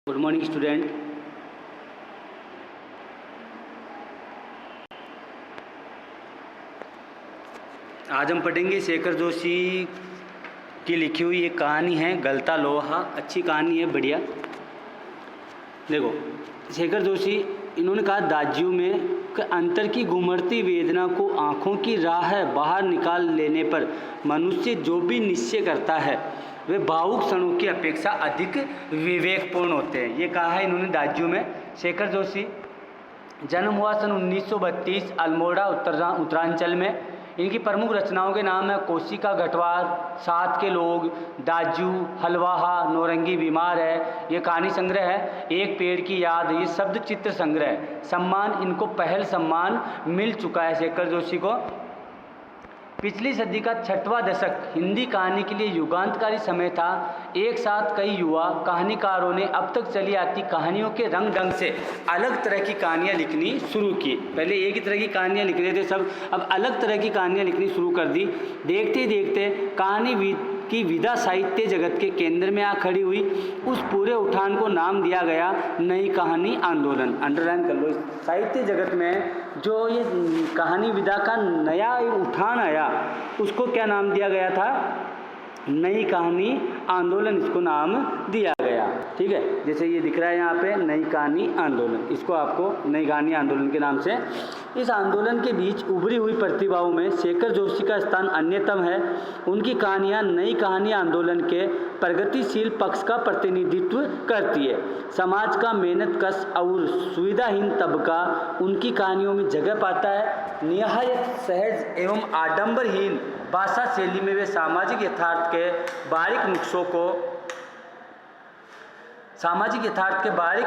Good morning student. आज हम पढ़ेंगे शेखर जोशी की लिखी हुई एक कहानी है गलता लोहा। अच्छी कहानी है, बढ़िया। देखो, शेखर जोशी इन्होंने कहा दाज्यू में कि अंतर की घुमड़ती वेदना को आँखों की राह बाहर निकाल लेने पर मनुष्य जो भी निश्चय करता है वे भावुक क्षणों की अपेक्षा अधिक विवेकपूर्ण होते हैं। ये कहा है इन्होंने दाज्यू में। शेखर जोशी जन्म हुआ सन 1932 अल्मोड़ा उत्तरांचल में। इनकी प्रमुख रचनाओं के नाम है कोशिका गठवार, साथ के लोग, दाज्यू, हलवाहा, नौरंगी बीमार है, ये कहानी संग्रह है, एक पेड़ की याद, ये शब्द चित्र संग्रह है। सम्मान, इनको पहल सम्मान मिल चुका है शेखर जोशी को। पिछली सदी का 6वां दशक हिंदी कहानी के लिए युगांतकारी समय था। एक साथ कई युवा कहानीकारों ने अब तक चली आती कहानियों के रंग ढंग से अलग तरह की कहानियाँ लिखनी शुरू की। पहले एक ही तरह की कहानियाँ लिख रहे थे सब, अब अलग तरह की कहानियाँ लिखनी शुरू कर दी। देखते ही देखते कहानी की विधा साहित्य जगत के केंद्र में आ खड़ी हुई। उस पूरे उठान को नाम दिया गया नई कहानी आंदोलन। अंडरलाइन कर लो, साहित्य जगत में जो ये कहानी विधा का नया उठान आया उसको क्या नाम दिया गया था? नई कहानी आंदोलन, इसको नाम दिया गया। ठीक है, जैसे ये दिख रहा है यहाँ पे नई कहानी आंदोलन, इसको आपको नई कहानी आंदोलन के नाम से। इस आंदोलन के बीच उभरी हुई प्रतिभाओं में शेखर जोशी का स्थान अन्यतम है। उनकी कहानियाँ नई कहानी आंदोलन के प्रगतिशील पक्ष का प्रतिनिधित्व करती है। समाज का मेहनतकश और सुविधाहीन तबका उनकी कहानियों में जगह पाता है। निहायत सहज एवं आडंबरहीन भाषा शैली में वे सामाजिक यथार्थ के बारीक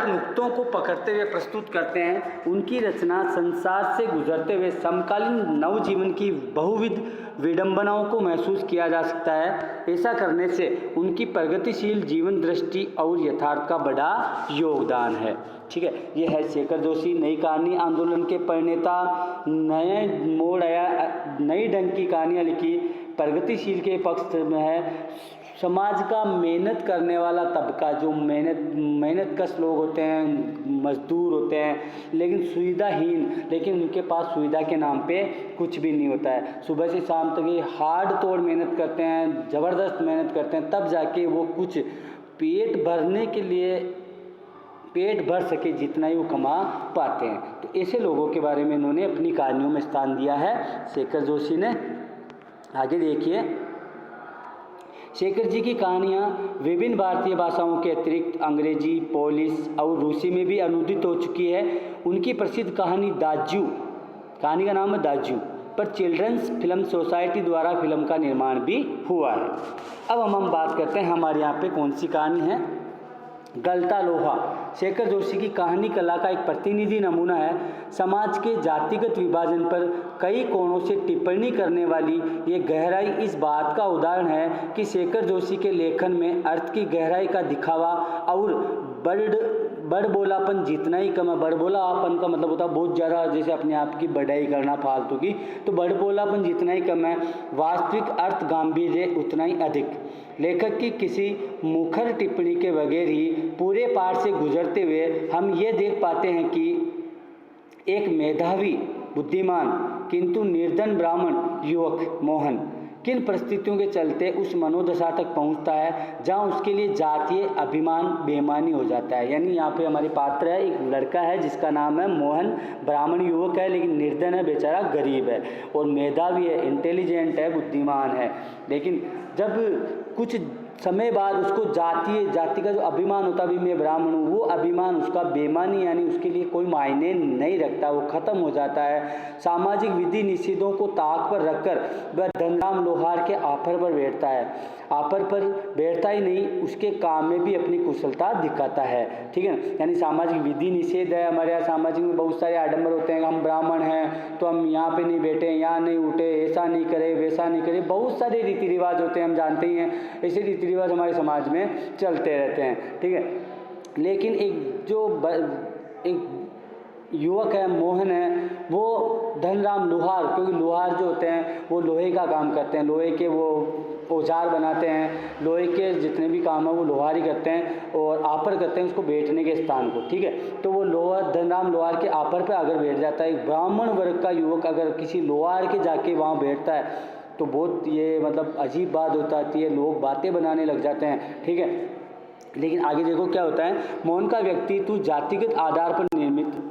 नुक्तों को पकड़ते हुए प्रस्तुत करते हैं। उनकी रचना संसार से गुजरते हुए समकालीन नवजीवन की बहुविध विडंबनाओं को महसूस किया जा सकता है। ऐसा करने से उनकी प्रगतिशील जीवन दृष्टि और यथार्थ का बड़ा योगदान है। ठीक है, ये है शेखर जोशी, नई कहानी आंदोलन के प्रणेता। नए मोड़ आया, नई ढंग की कहानियाँ लिखी, प्रगतिशील के पक्ष में है। समाज का मेहनत करने वाला तबका, जो मेहनतकश लोग होते हैं, मजदूर होते हैं, लेकिन सुविधाहीन, लेकिन उनके पास सुविधा के नाम पे कुछ भी नहीं होता है। सुबह से शाम तक ये हार्ड तोड़ मेहनत करते हैं, ज़बरदस्त मेहनत करते हैं, तब जाके वो कुछ पेट भरने के लिए पेट भर सके जितना ही वो कमा पाते हैं। तो ऐसे लोगों के बारे में इन्होंने अपनी कहानियों में स्थान दिया है शेखर जोशी ने। आगे देखिए, शेखर जी की कहानियाँ विभिन्न भारतीय भाषाओं के अतिरिक्त अंग्रेजी, पोलिश और रूसी में भी अनुदित हो चुकी है। उनकी प्रसिद्ध कहानी दाज्यू, कहानी का नाम है दाज्यू, पर चिल्ड्रंस फिल्म सोसाइटी द्वारा फिल्म का निर्माण भी हुआ है। अब हम बात करते हैं हमारे यहाँ पे कौन सी कहानी है। गलता लोहा शेखर जोशी की कहानी कला का एक प्रतिनिधि नमूना है। समाज के जातिगत विभाजन पर कई कोणों से टिप्पणी करने वाली ये गहराई इस बात का उदाहरण है कि शेखर जोशी के लेखन में अर्थ की गहराई का दिखावा और बड़बोलापन जितना ही कम है। बड़बोलापन का मतलब होता है बहुत ज़्यादा, जैसे अपने आप की बढ़ाई करना फालतू की, तो बड़बोलापन जितना ही कम है, वास्तविक अर्थ गांभीर्य उतना ही अधिक। लेखक की किसी मुखर टिप्पणी के बगैर ही पूरे पाठ से गुजरते हुए हम ये देख पाते हैं कि एक मेधावी, बुद्धिमान किंतु निर्धन ब्राह्मण युवक मोहन किन परिस्थितियों के चलते उस मनोदशा तक पहुंचता है जहां उसके लिए जातीय अभिमान बेईमानी हो जाता है। यानी यहाँ पे हमारी पात्र है, एक लड़का है जिसका नाम है मोहन, ब्राह्मण युवक है लेकिन निर्धन है, बेचारा गरीब है, और मेधावी है, इंटेलिजेंट है, बुद्धिमान है, लेकिन जब कुछ समय बाद उसको जाति का जो अभिमान होता भी मैं ब्राह्मण हूँ, वो अभिमान उसका बेईमानी यानी उसके लिए कोई मायने नहीं रखता, वो ख़त्म हो जाता है। सामाजिक विधि निषेधों को ताक पर रखकर वह धनराम लोहार के ऑफर पर बैठता है। ऑफर पर बैठता ही नहीं, उसके काम में भी अपनी कुशलता दिखाता है। ठीक है ना, यानी सामाजिक विधि निषेध है। हमारे यहाँ सामाजिक में बहुत सारे आडंबर होते हैं, हम ब्राह्मण हैं तो हम यहाँ पे नहीं बैठे, यहाँ नहीं उठे, ऐसा नहीं करे, वैसा नहीं करे, बहुत सारे रीति रिवाज होते हैं, हम जानते ही हैं। ऐसे रीति रिवाज हमारे समाज में चलते रहते हैं। ठीक है, लेकिन एक युवक है मोहन है, वो धनराम लोहार, क्योंकि लोहार जो होते हैं वो लोहे का काम करते हैं, लोहे के वो औजार बनाते हैं, लोहे के जितने भी काम है वो लोहार ही करते हैं और आपर करते हैं उसको बैठने के स्थान को, ठीक है। तो वो लोहार धनराम लोहार के आपर पे अगर बैठ जाता है, एक ब्राह्मण वर्ग का युवक अगर किसी लोहार के जाके वहाँ बैठता है तो बहुत ये मतलब अजीब बात हो जाती है, लोग बातें बनाने लग जाते हैं, ठीक है। लेकिन आगे देखो क्या होता है, मोहन का व्यक्तित्व जातिगत आधार पर निर्मित,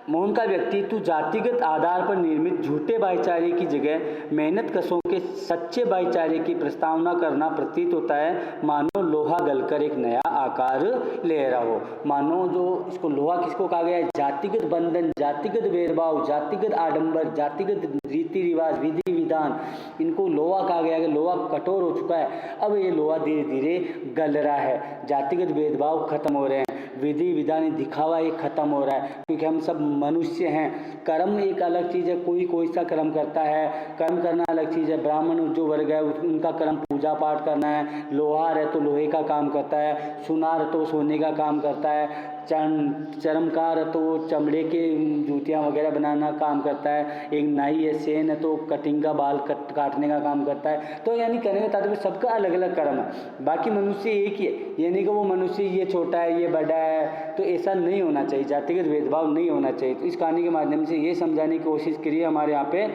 मोहन का व्यक्तित्व जातिगत आधार पर निर्मित झूठे भाईचारे की जगह मेहनत कशों के सच्चे भाईचारे की प्रस्तावना करना प्रतीत होता है, मानो लोहा गलकर एक नया आकार ले रहा हो। मानो जो इसको लोहा किसको कहा गया है, जातिगत बंधन, जातिगत भेदभाव, जातिगत आडंबर, जातिगत रीति रिवाज, विधि विधान, इनको लोहा कहा गया है। लोहा कठोर हो चुका है, अब ये लोहा धीरे धीरे गल रहा है, जातिगत भेदभाव खत्म हो रहे हैं, विधि विधान दिखावा ये खत्म हो रहा है, क्योंकि हम सब मनुष्य हैं। कर्म एक अलग चीज़ है, कोई कोई सा कर्म करता है, कर्म करना अलग चीज़ है। ब्राह्मण जो वर्ग है उनका कर्म पूजा पाठ करना है, लोहार है तो लोहे का काम करता है, सुनार है तो सोने का काम करता है, चर्मकार है तो वो चमड़े के जूतियाँ वगैरह बनाना काम करता है, एक नाई है सेन है तो कटिंग का बाल काटने का काम करता है। तो यानी कहने का तात्पर्य सबका अलग अलग कर्म है, बाकी मनुष्य एक ही है, यानी कि वो मनुष्य ये छोटा है ये बड़ा है, तो ऐसा नहीं होना चाहिए, जातिगत भेदभाव नहीं होना चाहिए। तो इस कहानी के माध्यम से ये समझाने की कोशिश करी है हमारे यहाँ पे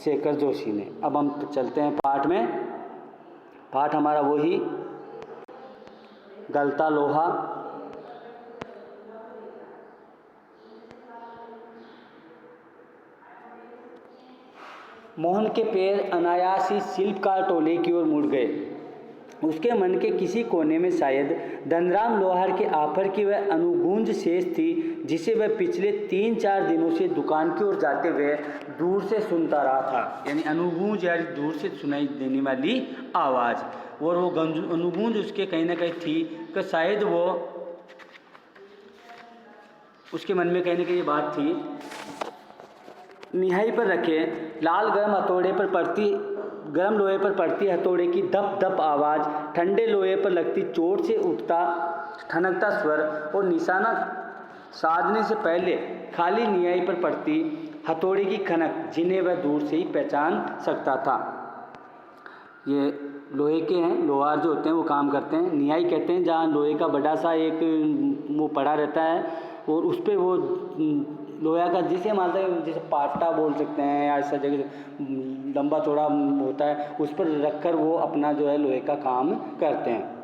शेखर जोशी ने। अब हम चलते हैं पाठ में। पाठ हमारा वही गलता लोहा, मोहन के पैर अनायास ही शिल्पकार टोले की ओर मुड़ गए। उसके मन के किसी कोने में शायद धनराम लोहार के आफर की वह अनुगूंज शेष थी, जिसे वह पिछले 3-4 दिनों से दुकान की ओर जाते हुए दूर से सुनता रहा था। यानी अनुगूंज यानी दूर से सुनाई देने वाली आवाज़, और वो अनुगूंज उसके कहीं ना कहीं थी कि शायद वो उसके मन में कहीं ना कहीं ये बात थी। निहाई पर रखे लाल गर्म लोहे पर पड़ती हथौड़े की धप धप आवाज़, ठंडे लोहे पर लगती चोट से उठता ठनकता स्वर और निशाना साधने से पहले खाली निहाई पर पड़ती हथौड़े की खनक, जिन्हें वह दूर से ही पहचान सकता था। ये लोहे के हैं, लोहार जो होते हैं वो काम करते हैं। निहाई कहते हैं जहाँ लोहे का बड़ा सा एक वो पड़ा रहता है और उस पर वो लोहा का जिसे मानते हैं, जैसे पाटा बोल सकते हैं या ऐसा जगह लंबा चौड़ा होता है, उस पर रखकर वो अपना जो है लोहे का काम करते हैं।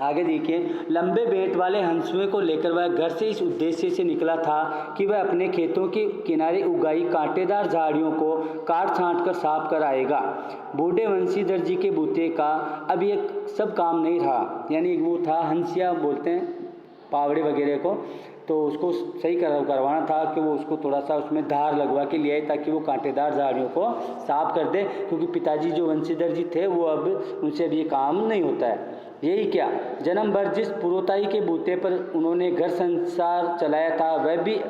आगे देखिए, लंबे बेट वाले हंसुए को लेकर वह घर से इस उद्देश्य से निकला था कि वह अपने खेतों के किनारे उगाई कांटेदार झाड़ियों को काट छांट कर साफ कर आएगा। बूढ़े वंशीधर जी के बूते का अब ये सब काम नहीं रहा, यानी वो था हंसिया बोलते हैं पावड़े वगैरह को, तो उसको सही करवाना था कि वो उसको थोड़ा सा उसमें धार लगवा के लिए आए ताकि वो कांटेदार झाड़ियों को साफ कर दे, क्योंकि पिताजी जो वंशीधर जी थे वो अब उनसे अब ये काम नहीं होता है। यही क्या, जन्म भर जिस पुरोताई के बूते पर उन्होंने घर संसार चलाया था वह भी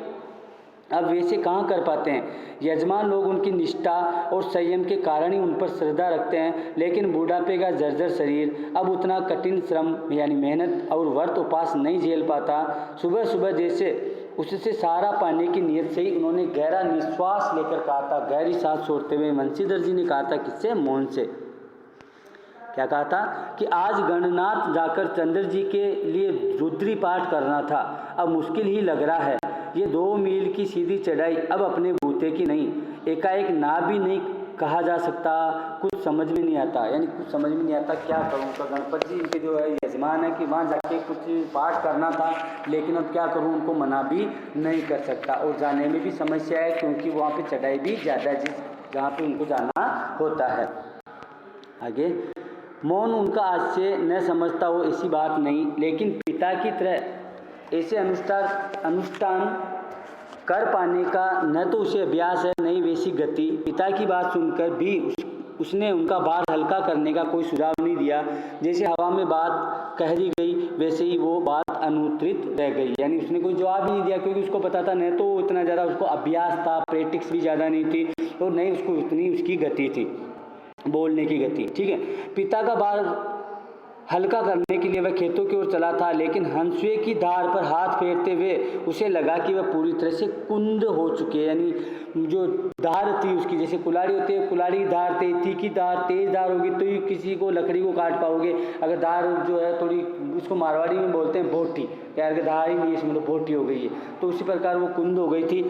अब वैसे कहाँ कर पाते हैं। यजमान लोग उनकी निष्ठा और संयम के कारण ही उन पर श्रद्धा रखते हैं, लेकिन बूढ़ापे का जर्जर शरीर अब उतना कठिन श्रम यानी मेहनत और व्रत उपास नहीं झेल पाता। सुबह सुबह जैसे उससे सहारा पाने की नीयत से ही उन्होंने गहरा निश्वास लेकर कहा था, गहरी सांस छोड़ते हुए वंशीधर जी ने कहा था, किससे, मोहन से। क्या कहा था कि आज गणनाथ जाकर चंद्र जी के लिए रुद्री पाठ करना था, अब मुश्किल ही लग रहा है। ये 2 मील की सीधी चढ़ाई अब अपने बूते की नहीं, एकाएक ना भी नहीं कहा जा सकता। कुछ समझ में नहीं आता, यानी कुछ समझ में नहीं आता क्या करूँ। तो गणपति जी इनके जो है यजमान है कि वहाँ जाके कुछ पाठ करना था, लेकिन अब क्या करूँ, उनको मना भी नहीं कर सकता। और जाने में भी समस्या है क्योंकि वहाँ पे चढ़ाई भी ज़्यादा है जहाँ पे उनको जाना होता है। आगे, मोहन उनका आज से न समझता हो ऐसी बात नहीं, लेकिन पिता की तरह ऐसे अनुष्ठान कर पाने का न तो उसे अभ्यास है न ही वैसी गति। पिता की बात सुनकर भी उसने उनका भार हल्का करने का कोई सुझाव नहीं दिया। जैसे हवा में बात कह दी गई वैसे ही वो बात अनुत्तरित रह गई, यानी उसने कोई जवाब ही नहीं दिया, क्योंकि उसको पता था न तो इतना ज़्यादा उसको अभ्यास था, प्रैक्टिस भी ज़्यादा नहीं थी, और नहीं उसको उतनी उसकी गति थी, बोलने की गति। ठीक है, पिता का भार हल्का करने के लिए वह खेतों की ओर चला था, लेकिन हंसुए की धार पर हाथ फेरते हुए उसे लगा कि वह पूरी तरह से कुंद हो चुके हैं। यानी जो धार थी उसकी, जैसे कुल्हाड़ी होती है, कुल्हाड़ी की धार तीखी धार, तेज धार होगी तो ही किसी को लकड़ी को काट पाओगे। अगर धार जो है थोड़ी, उसको मारवाड़ी में बोलते हैं बोटी, यार धार ही नहीं इसमें तो बोटी हो गई है, तो उसी प्रकार वो कुंद हो गई थी।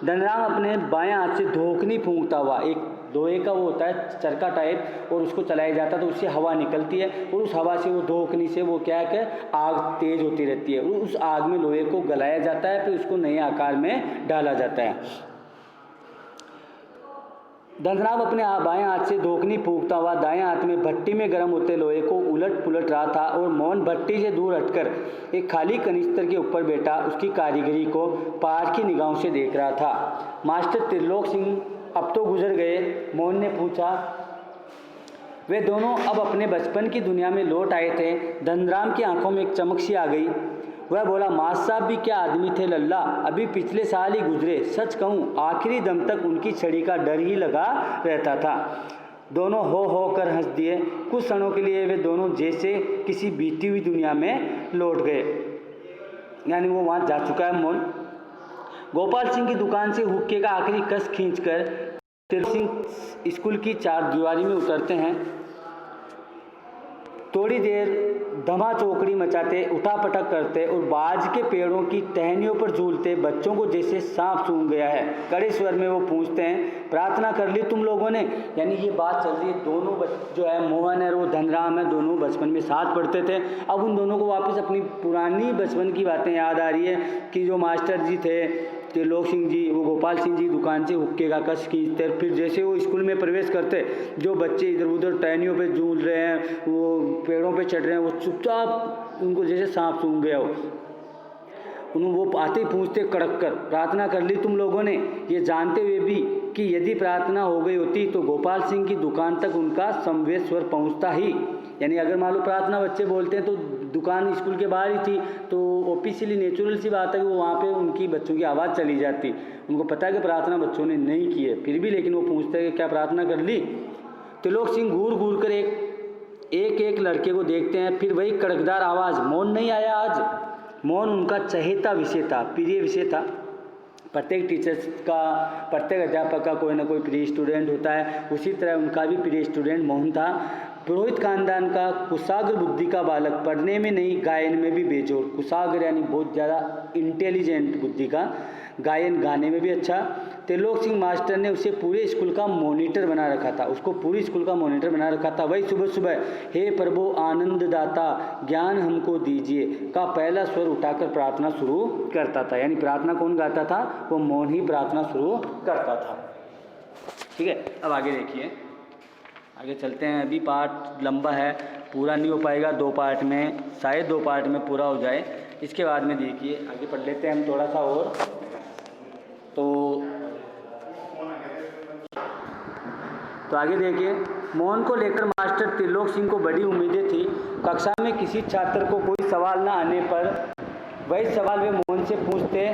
धनराम अपने बाएं हाथ से धोखनी फूंकता हुआ, एक दोहे का वो होता है चरखा टाइप, और उसको चलाया जाता है तो उससे हवा निकलती है, और उस हवा से वो धोखनी से वो क्या है कि आग तेज होती रहती है, उस आग में लोहे को गलाया जाता है, फिर उसको नए आकार में डाला जाता है। धनराम अपने बाएं हाथ से धोखनी फूंकता हुआ दाएं हाथ में भट्टी में गर्म होते लोहे को उलट पुलट रहा था, और मोहन भट्टी से दूर हटकर एक खाली कनिस्तर के ऊपर बैठा उसकी कारीगरी को पार की निगाहों से देख रहा था। मास्टर त्रिलोक सिंह अब तो गुजर गए? मोहन ने पूछा। वे दोनों अब अपने बचपन की दुनिया में लौट आए थे। धनराम की आंखों में एक चमक सी आ गई। वह बोला, मास साहब भी क्या आदमी थे लल्ला, अभी पिछले साल ही गुजरे। सच कहूँ आखिरी दम तक उनकी छड़ी का डर ही लगा रहता था। दोनों हो कर हंस दिए। कुछ क्षणों के लिए वे दोनों जैसे किसी बीती हुई दुनिया में लौट गए, यानी वो वहाँ जा चुका है मोहन। गोपाल सिंह की दुकान से हुक्के का आखिरी कस खींचकर त्रिलोक सिंह स्कूल की चार दीवारी में उतरते हैं। थोड़ी देर धमा चौकड़ी मचाते, उठापटक करते और बाज के पेड़ों की टहनियों पर झूलते बच्चों को जैसे सांप सूंघ गया है। कड़े स्वर में वो पूछते हैं, प्रार्थना कर ली तुम लोगों ने? यानी ये बात चल रही है, दोनों जो है मोहन है और वो धनराम है, दोनों बचपन में साथ पढ़ते थे। अब उन दोनों को वापस अपनी पुरानी बचपन की बातें याद आ रही है कि जो मास्टर जी थे त्रिलोक सिंह जी, वो गोपाल सिंह जी दुकान से हुक्के का कस खींचते, फिर जैसे वो स्कूल में प्रवेश करते, जो बच्चे इधर उधर टहनियों पे झूल रहे हैं, वो पेड़ों पे चढ़ रहे हैं, वो चुपचाप उनको जैसे सांप सूंघ गया हो। वो आते ही पूछते कड़क कर, प्रार्थना कर ली तुम लोगों ने? ये जानते हुए भी कि यदि प्रार्थना हो गई होती तो गोपाल सिंह की दुकान तक उनका समवेत स्वर पहुँचता ही। यानी अगर मान लो प्रार्थना बच्चे बोलते हैं तो दुकान स्कूल के बाहर ही थी, तो ऑफिशियली नेचुरल सी बात है कि वो वहाँ पे उनकी बच्चों की आवाज़ चली जाती। उनको पता है कि प्रार्थना बच्चों ने नहीं की है, फिर भी लेकिन वो पूछते हैं कि क्या प्रार्थना कर ली? त्रिलोक सिंह घूर घूर कर एक लड़के को देखते हैं, फिर वही कड़कदार आवाज़, मोहन नहीं आया आज? मोहन उनका चहेता विषय था, प्रिय विषय था। प्रत्येक टीचर्स का, प्रत्येक अध्यापक का कोई ना कोई प्रिय स्टूडेंट होता है, उसी तरह उनका भी प्रिय स्टूडेंट मोहन था। पुरोहित खानदान का कुशाग्र बुद्धि का बालक, पढ़ने में नहीं गायन में भी बेजोड़। कुशाग्र यानी बहुत ज़्यादा इंटेलिजेंट बुद्धि का, गायन गाने में भी अच्छा। त्रिलोक सिंह मास्टर ने उसे पूरे स्कूल का मॉनिटर बना रखा था, उसको पूरी स्कूल का मॉनिटर बना रखा था। वही सुबह सुबह हे प्रभु आनंद दाता ज्ञान हमको दीजिए का पहला स्वर उठाकर प्रार्थना शुरू करता था। यानी प्रार्थना कौन गाता था? वो मोहन ही प्रार्थना शुरू करता था। ठीक है, अब आगे देखिए, आगे चलते हैं। अभी पार्ट लंबा है, पूरा नहीं हो पाएगा, 2 पार्ट में, शायद 2 पार्ट में पूरा हो जाए। इसके बाद में देखिए आगे पढ़ लेते हैं हम थोड़ा सा और। तो आगे देखिए, मोहन को लेकर मास्टर त्रिलोक सिंह को बड़ी उम्मीदें थी। कक्षा में किसी छात्र को कोई सवाल न आने पर वही सवाल वे मोहन से पूछते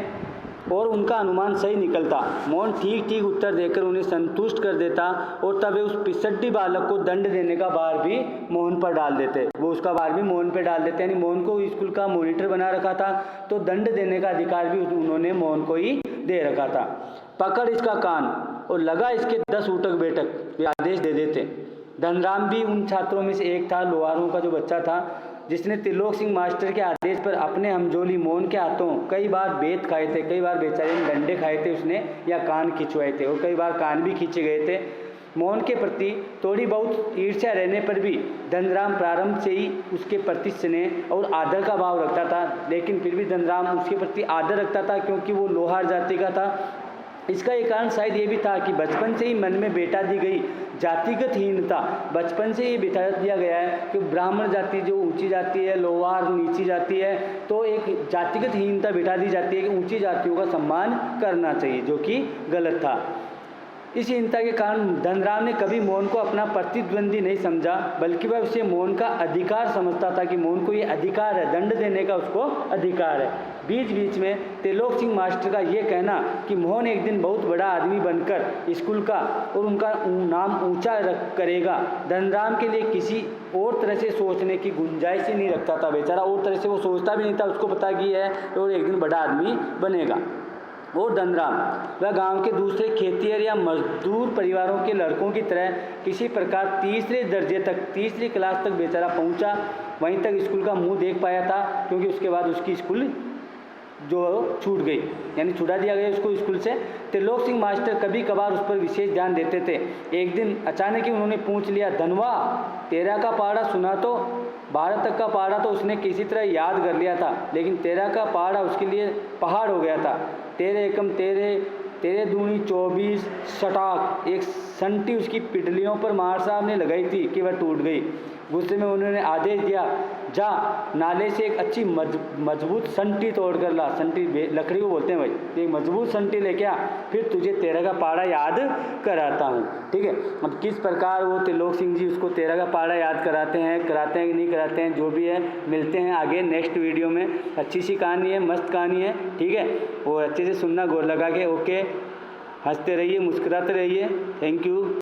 और उनका अनुमान सही निकलता। मोहन ठीक ठीक उत्तर देकर उन्हें संतुष्ट कर देता और तब वे उस पिसड्डी बालक को दंड देने का भार भी मोहन पर डाल देते। वो उसका भार भी मोहन पर डाल देते, यानी मोहन को स्कूल का मॉनिटर बना रखा था तो दंड देने का अधिकार भी उन्होंने मोहन को ही दे रखा था। पकड़ इसका कान और लगा इसके 10 ऊटक बैठक, वे आदेश दे देते। धनराम भी उन छात्रों में से एक था, लोहारों का जो बच्चा था, जिसने त्रिलोक सिंह मास्टर के आदेश पर अपने हमजोली मोहन के हाथों कई बार बेत खाए थे, कई बार बेचारे ने डंडे खाए थे उसने, या कान खिंचवाए थे, और कई बार कान भी खींचे गए थे। मोहन के प्रति थोड़ी बहुत ईर्ष्या रहने पर भी धनराम प्रारंभ से ही उसके प्रति स्नेह और आदर का भाव रखता था। लेकिन फिर भी धनराम उसके प्रति आदर रखता था क्योंकि वो लोहार जाति का था। इसका एक कारण शायद ये भी था कि बचपन से ही मन में बैठा दी गई जातिगत हीनता, बचपन से ही बिठा दिया गया है कि ब्राह्मण जाति जो ऊंची जाति है, लोहार नीची जाति है, तो एक जातिगत हीनता बिठा दी जाती है कि ऊंची जातियों का सम्मान करना चाहिए, जो कि गलत था। इस हीनता के कारण धनराम ने कभी मोहन को अपना प्रतिद्वंदी नहीं समझा, बल्कि वह उसे मोहन का अधिकार समझता था कि मोहन को ये अधिकार है, दंड देने का उसको अधिकार है। बीच बीच में त्रिलोक सिंह मास्टर का ये कहना कि मोहन एक दिन बहुत बड़ा आदमी बनकर स्कूल का और उनका नाम ऊंचा करेगा, धनराम के लिए किसी और तरह से सोचने की गुंजाइश ही नहीं रखता था। बेचारा और तरह से वो सोचता भी नहीं था, उसको पता कि है और एक दिन बड़ा आदमी बनेगा। और धनराम वह गांव के दूसरे खेतिहर या मजदूर परिवारों के लड़कों की तरह किसी प्रकार तीसरे दर्जे तक, तीसरी क्लास तक बेचारा पहुंचा, वहीं तक स्कूल का मुंह देख पाया था, क्योंकि उसके बाद उसकी स्कूल जो छूट गई, यानी छुड़ा दिया गया उसको स्कूल से। त्रिलोक सिंह मास्टर कभी कभार उस पर विशेष ध्यान देते थे। एक दिन अचानक ही उन्होंने पूछ लिया, धनवा 13 का पहाड़ा सुना तो? 12 तक का पहाड़ा तो उसने किसी तरह याद कर लिया था, लेकिन 13 का पहाड़ा उसके लिए पहाड़ हो गया था। 13 एकम 13, 13 दूनी 24 सटाक, एक संटी उसकी पिटलियों पर मार साहब ने लगाई थी कि वह टूट गई। गुस्से में उन्होंने आदेश दिया, जा नाले से एक अच्छी मजबूत संटी तोड़ कर ला। संटी लकड़ी को बोलते हैं भाई, एक मजबूत संटी लेके आ, फिर तुझे 13 का पहाड़ा याद कराता हूँ। ठीक है, अब किस प्रकार वो त्रिलोक सिंह जी उसको 13 का पहाड़ा याद कराते हैं कि नहीं कराते हैं, जो भी है मिलते हैं आगे नेक्स्ट वीडियो में। अच्छी सी कहानी है, मस्त कहानी है, ठीक है, वो अच्छे से सुनना, गौर लगा के। ओके, हंसते रहिए, मुस्कुराते रहिए। Thank you.